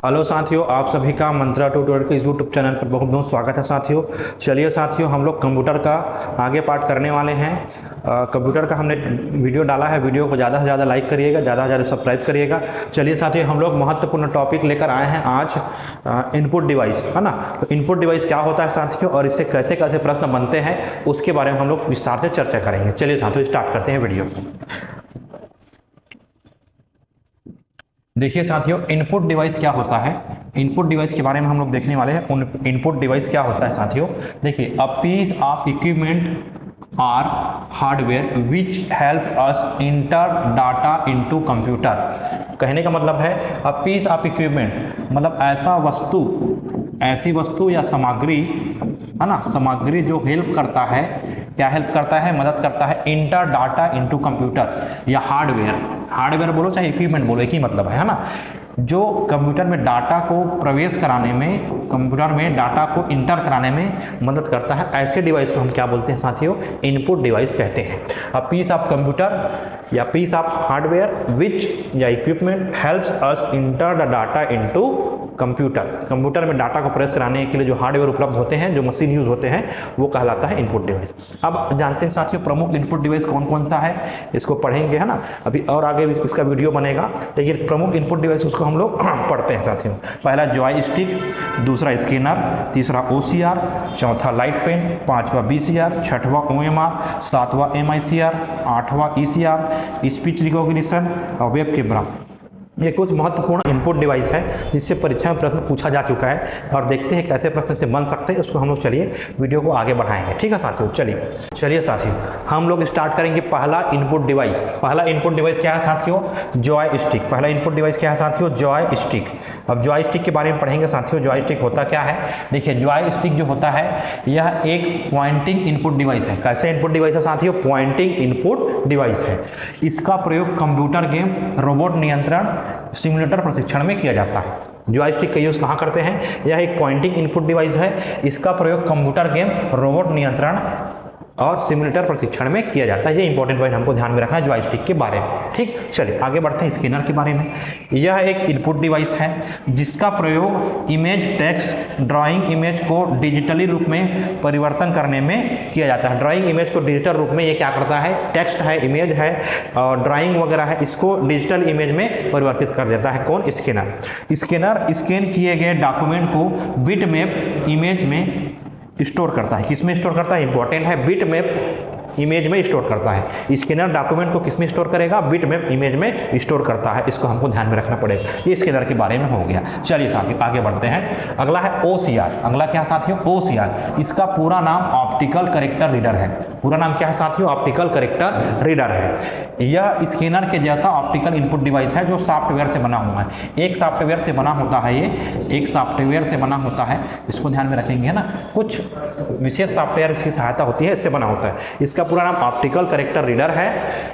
Hello साथियों, आप सभी का मंत्रा ट्यूटोरियल के यूट्यूब चैनल पर बहुत बहुत स्वागत है साथियों। चलिए साथियों, हम लोग कंप्यूटर का आगे पार्ट करने वाले हैं। कंप्यूटर का हमने वीडियो डाला है, वीडियो को ज़्यादा से ज़्यादा लाइक करिएगा, ज़्यादा से ज़्यादा सब्सक्राइब करिएगा। चलिए साथियों, हम लोग महत्वपूर्ण टॉपिक लेकर आए हैं आज, इनपुट डिवाइस, है ना। तो इनपुट डिवाइस क्या होता है साथियों, और इससे कैसे कैसे प्रश्न बनते हैं उसके बारे में हम लोग विस्तार से चर्चा करेंगे। चलिए साथियों, स्टार्ट करते हैं वीडियो। देखिए साथियों, इनपुट डिवाइस क्या होता है। इनपुट डिवाइस के बारे में हम लोग देखने वाले हैं। इनपुट डिवाइस क्या होता है साथियों, देखिए, a piece of equipment or hardware which help us enter data into computer. कहने का मतलब है अ पीस ऑफ इक्विपमेंट, मतलब ऐसी वस्तु या सामग्री, है ना, सामग्री जो हेल्प करता है, क्या हेल्प करता है, मदद करता है इंटर डाटा इनटू कंप्यूटर या हार्डवेयर बोलो चाहे इक्विपमेंट बोलो, एक ही मतलब है ना। जो कंप्यूटर में डाटा को प्रवेश कराने में, कंप्यूटर में डाटा को इंटर कराने में मदद करता है, ऐसे डिवाइस को हम क्या बोलते हैं साथियों, इनपुट डिवाइस कहते हैं। अ पीस ऑफ कंप्यूटर या पीस ऑफ हार्डवेयर विच या equipment helps us enter the data into computer में डाटा को प्रवेश कराने के लिए जो हार्डवेयर उपलब्ध होते हैं, जो मशीन यूज होते हैं, वो कहलाता है इनपुट डिवाइस। अब जानते हैं साथियों प्रमुख इनपुट डिवाइस कौन कौन सा है, इसको पढ़ेंगे, है ना। अभी और आगे इसका वीडियो बनेगा, लेकिन प्रमुख इनपुट डिवाइस उसको हम लोग पढ़ते हैं साथियों। पहला जॉयस्टिक, दूसरा स्कैनर, तीसरा OCR, चौथा लाइट पेन, पांचवा VCR, छठवां OMR, सातवां MICR, आठवां ECR, स्पीच रिकॉग्निशन और वेब कैमरा। ये कुछ महत्वपूर्ण इनपुट डिवाइस है जिससे परीक्षा में प्रश्न पूछा जा चुका है, और देखते हैं कैसे प्रश्न से बन सकते हैं। उसको हम लोग चलिए वीडियो को आगे बढ़ाएंगे, ठीक है साथियों। चलिए साथियों, हम लोग स्टार्ट करेंगे पहला इनपुट डिवाइस। पहला इनपुट डिवाइस क्या है साथियों, जॉयस्टिक। पहला इनपुट डिवाइस क्या है साथियों, जॉयस्टिक। अब जॉयस्टिक के बारे में पढ़ेंगे साथियों। जॉयस्टिक होता क्या है, देखिए, जॉयस्टिक जो होता है यह एक पॉइंटिंग इनपुट डिवाइस है। कैसे इनपुट डिवाइस है साथियों, पॉइंटिंग इनपुट डिवाइस है। इसका प्रयोग कंप्यूटर गेम, रोबोट नियंत्रण, सिमुलेटर प्रशिक्षण में किया जाता है। जॉयस्टिक का यूज कहाँ करते हैं, यह एक पॉइंटिंग इनपुट डिवाइस है। इसका प्रयोग कंप्यूटर गेम, रोबोट नियंत्रण और सिमुलेटर प्रशिक्षण में किया जाता है। ये इंपॉर्टेंट पॉइंट हमको ध्यान में रखना है जॉयस्टिक के बारे में, ठीक। चलिए आगे बढ़ते हैं स्कैनर के बारे में। यह एक इनपुट डिवाइस है जिसका प्रयोग इमेज, टेक्स्ट, ड्राइंग इमेज को डिजिटली रूप में परिवर्तन करने में किया जाता है। ड्राइंग इमेज को डिजिटल रूप में ये क्या करता है, टेक्स्ट है, इमेज है और ड्राइंग वगैरह है, इसको डिजिटल इमेज में परिवर्तित कर देता है। कौन, स्कैनर स्कैन किए गए डॉक्यूमेंट को बिटमैप इमेज में स्टोर करता है। किस में स्टोर करता है, इंपॉर्टेंट है, बिटमैप इमेज में स्टोर करता है। स्कैनर डॉक्यूमेंट को किस में स्टोर करेगा, बिटमैप इमेज में स्टोर करता है। इसको हमको ध्यान में रखना पड़ेगा। ये स्कैनर के बारे में हो गया। चलिए साथियों आगे बढ़ते हैं। अगला है OCR। अगला क्या साथियों, OCR। इसका पूरा नाम ऑप्टिकल कैरेक्टर रीडर है। पूरा नाम क्या है साथियों, ऑप्टिकल कैरेक्टर रीडर है। यह स्कैनर के जैसा ऑप्टिकल इनपुट डिवाइस है जो सॉफ्टवेयर से बना हुआ है। एक सॉफ्टवेयर से बना होता है, ये एक सॉफ्टवेयर से बना होता है। इसको ध्यान में रखेंगे, है ना। कुछ विशेष सॉफ्टवेयर इसकी सहायता होती है, इससे बना होता है। इसका पूरा नाम ऑप्टिकल कैरेक्टर रीडर है।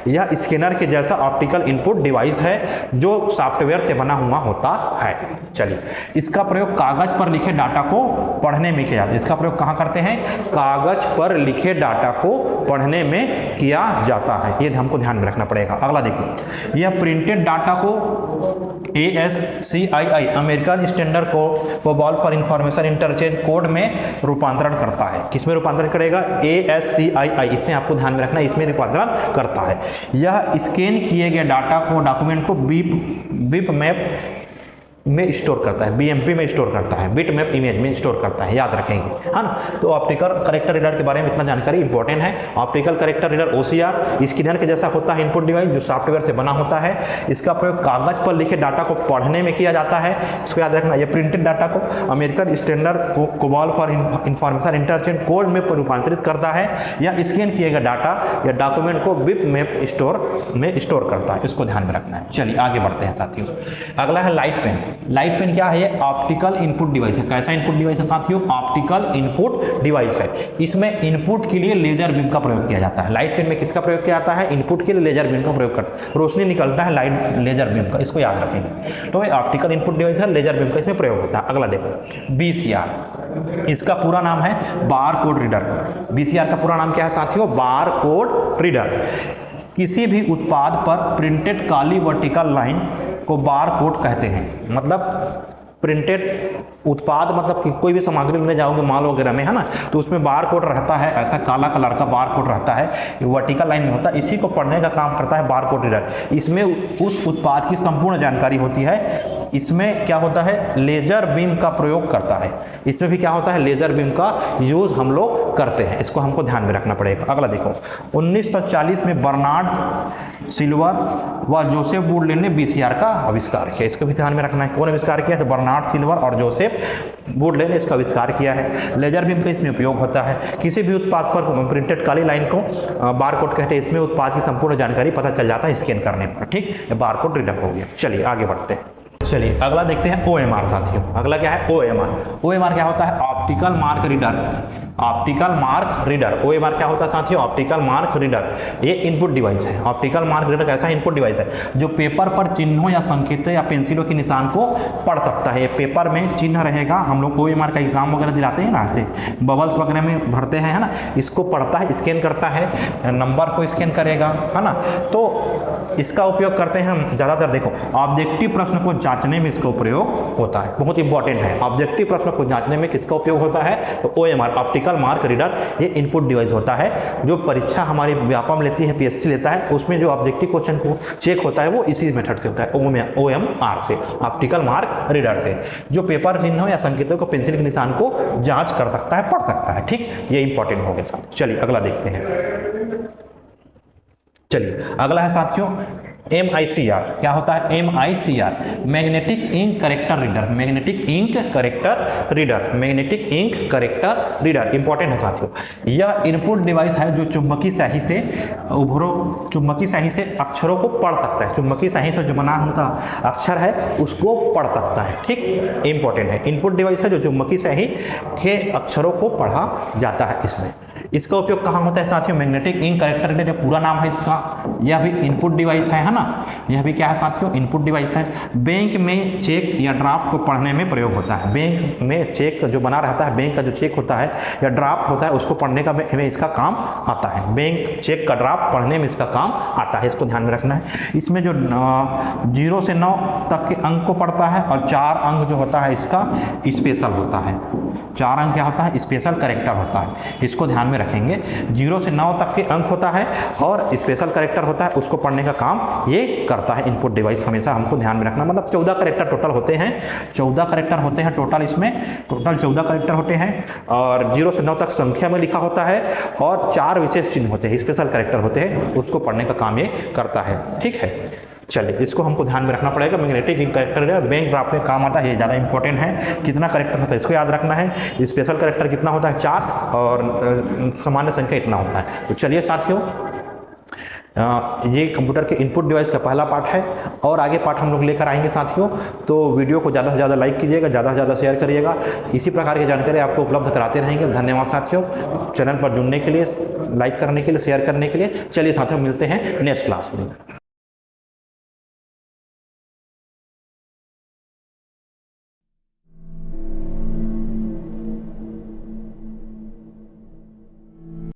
यह स्कैनर के जैसा ऑप्टिकल इनपुट डिवाइस है जो सॉफ्टवेयर से बना हुआ होता है। चलिए, इसका प्रयोग कागज पर लिखे डाटा को पढ़ने में किया जाता है। इसका प्रयोग कहाँ करते हैं, कागज पर लिखे डाटा को पढ़ने में किया जाता है। ये हमको ध्यान में रखना पड़ेगा। अगला देखिए, यह प्रिंटेड डाटा को ASCII American standard COBOL for information interchange code में रूपांतरण करता है। किसमें रूपांतरण करेगा, ASCII। इसमें आपको ध्यान में रखना, इसमें रूपांतरण करता है। यह स्कैन किए गए डाटा को, डॉक्यूमेंट को बिटमैप में स्टोर करता है, BMP में स्टोर करता है, बिटमैप इमेज में स्टोर करता है, याद रखेंगे, है ना। तो ऑप्टिकल कैरेक्टर रीडर के बारे में इतना जानकारी इंपॉर्टेंट है। Optical character reader OCR scanner के जैसा होता है इनपुट डिवाइस जो सॉफ्टवेयर से बना होता है। इसका प्रयोग कागज पर लिखे डाटा को पढ़ने में किया जाता है। इसको याद रखना, यह प्रिंटेड डाटा को American standard COBOL for information interchange code में रूपांतरित करता है। यह स्कैन किए गए डाटा या डॉक्यूमेंट को बिटमैप में स्टोर करता है। इसको ध्यान में रखना है। चलिए आगे बढ़ते हैं साथियों। अगला है लाइट पेन। लाइट पेन क्या है, ये ऑप्टिकल इनपुट डिवाइस है। कैसा इनपुट डिवाइस है साथियों, ऑप्टिकल इनपुट डिवाइस है। इसमें इनपुट के लिए लेजर बीम का प्रयोग किया जाता है। लाइट पेन में किसका प्रयोग किया जाता है, इनपुट के लिए लेजर बीम का प्रयोग करता है। रोशनी निकलता है लाइट लेजर बीम का, इसको याद रखेंगे। तो ये ऑप्टिकल इनपुट डिवाइस है, लेजर बीम का इसमें प्रयोग होता है। अगला देखो, VCR। इसका पूरा नाम है बार कोड रीडर। VCR का पूरा नाम क्या है साथियों, बार कोड रीडर। किसी भी उत्पाद पर प्रिंटेड काली वर्टिकल लाइन को बार कोड कहते हैं। मतलब प्रिंटेड उत्पाद मतलब कि कोई भी सामग्री लेने जाओगे माल वगैरह में, है ना, तो उसमें बार कोड रहता है, ऐसा काला कलर का बार कोड रहता है, वर्टिकल लाइन में होता है, इसी को पढ़ने का काम करता है बार कोड रीडर। इसमें उस उत्पाद की संपूर्ण जानकारी होती है। इसमें क्या होता है, लेजर बीम का प्रयोग करता है। इसमें भी क्या होता है, लेजर बीम का यूज हम लोग करते हैं, इसको हमको ध्यान में रखना पड़ेगा। अगला देखो, 1940 में बर्नार्ड सिल्वर व जोसेफ वुडलैंड ने VCR का आविष्कार किया, इसको भी ध्यान में रखना है। कौन आविष्कार किया, तो बर्नार्ड सिल्वर और जोसेफ वुडलैंड ने इसका आविष्कार किया है। लेजर बीम का इसमें उपयोग होता है। किसी भी उत्पाद पर प्रिंटेड काली लाइन को बारकोड कहते हैं। इसमें उत्पाद की संपूर्ण जानकारी पता चल जाता है स्कैन करने पर, ठीक, बारकोड रीडर हो गया। चलिए आगे बढ़ते हैं। चलिए अगला देखते हैं OMR साथियों। अगला क्या है, OMR क्या होता है, optical mark reader. Optical mark reader, OMR क्या होता है साथियों, ऑप्टिकल मार्क रीडर। ये इनपुट डिवाइस है। ऑप्टिकल मार्क रीडर कैसा इनपुट डिवाइस है, जो पेपर पर चिन्हों या संकेतों या पेंसिलों के निशान को पढ़ सकता है। ये पेपर में चिन्ह रहेगा, हम लोग OMR का एग्जाम वगैरह दिलाते हैं ना, ऐसे बबल्स वगैरह में भरते हैं, है ना, इसको पढ़ता है, स्कैन करता है, नंबर को स्कैन करेगा, है ना। तो इसका उपयोग करते हैं हम ज़्यादातर। देखो, ऑब्जेक्टिव प्रश्न को जांचने में इसका प्रयोग होता है, बहुत इंपॉर्टेंट है। ऑब्जेक्टिव प्रश्न को जांचने में किसका उपयोग होता है, तो OMR ऑप्टिकल मार्क रीडर ये इनपुट डिवाइस होता है। जो परीक्षा हमारी व्यापम लेती है, PSC लेता है, उसमें जो ऑब्जेक्टिव क्वेश्चन को चेक होता है वो इसी मेथड से होता है, OMR से, ऑप्टिकल मार्क रीडर से, जो पेपर चिन्हों या संकेतों को पेंसिल के निशान को जांच कर सकता है, पढ़ सकता है, ठीक। ये इंपॉर्टेंट हो गया। चलिए अगला देखते हैं। चलिए अगला है साथियों MICR। क्या होता है MICR, magnetic ink character reader. Magnetic ink character reader, magnetic ink character reader important है साथियों। यह इनपुट डिवाइस है जो चुंबकीय स्याही से चुंबकीय स्याही से अक्षरों को पढ़ सकता है। चुंबकीय स्याही से जो बना उनका अक्षर है उसको पढ़ सकता है, ठीक, इंपॉर्टेंट है। इनपुट डिवाइस है जो चुंबकीय स्याही के अक्षरों को पढ़ा जाता है। इसका उपयोग कहाँ होता है साथियों, मैग्नेटिक इंक करेक्टर रीडर, जो पूरा नाम है इसका। यह भी इनपुट डिवाइस है ना, यह भी क्या है साथियों, इनपुट डिवाइस है। बैंक में चेक या ड्राफ्ट को पढ़ने में प्रयोग होता है। बैंक में चेक जो बना रहता है, बैंक का जो चेक होता है या ड्राफ्ट होता है, उसको पढ़ने का में इसका काम आता है। बैंक चेक का ड्राफ्ट पढ़ने में इसका काम आता है, इसको ध्यान में रखना है। इसमें जो 0 से 9 तक के अंक को पढ़ता है, और 4 अंक जो होता है इसका स्पेशल होता है। 4 अंक क्या होता है, स्पेशल करेक्टर होता है, इसको ध्यान में रखेंगे। 0 से 9 तक के अंक होता है और स्पेशल करेक्टर होता है, उसको पढ़ने का काम ये करता है इनपुट डिवाइस। हमेशा हमको ध्यान में रखना, मतलब 14 करेक्टर टोटल होते हैं, 14 करेक्टर होते हैं टोटल, इसमें टोटल 14 करेक्टर होते हैं, और 0 से 9 तक संख्या में लिखा होता है, और 4 विशेष चिन्ह होते हैं, स्पेशल करेक्टर होते हैं, उसको पढ़ने का काम ये करता है, ठीक है। चलिए इसको हमको ध्यान में रखना पड़ेगा। Magnetic ink character bank draft में काम आता है, ये ज़्यादा इंपॉर्टेंट है। कितना करेक्टर होता है इसको याद रखना है। स्पेशल करेक्टर कितना होता है, 4, और सामान्य संख्या इतना होता है। तो चलिए साथियों, ये कंप्यूटर के इनपुट डिवाइस का पहला पार्ट है, और आगे पार्ट हम लोग लेकर आएंगे साथियों। तो वीडियो को ज़्यादा से ज़्यादा लाइक कीजिएगा, ज़्यादा से ज़्यादा शेयर करिएगा। इसी प्रकार की जानकारी आपको उपलब्ध कराते रहेंगे। धन्यवाद साथियों, चैनल पर जुड़ने के लिए, लाइक करने के लिए, शेयर करने के लिए। चलिए साथियों, मिलते हैं नेक्स्ट क्लास में।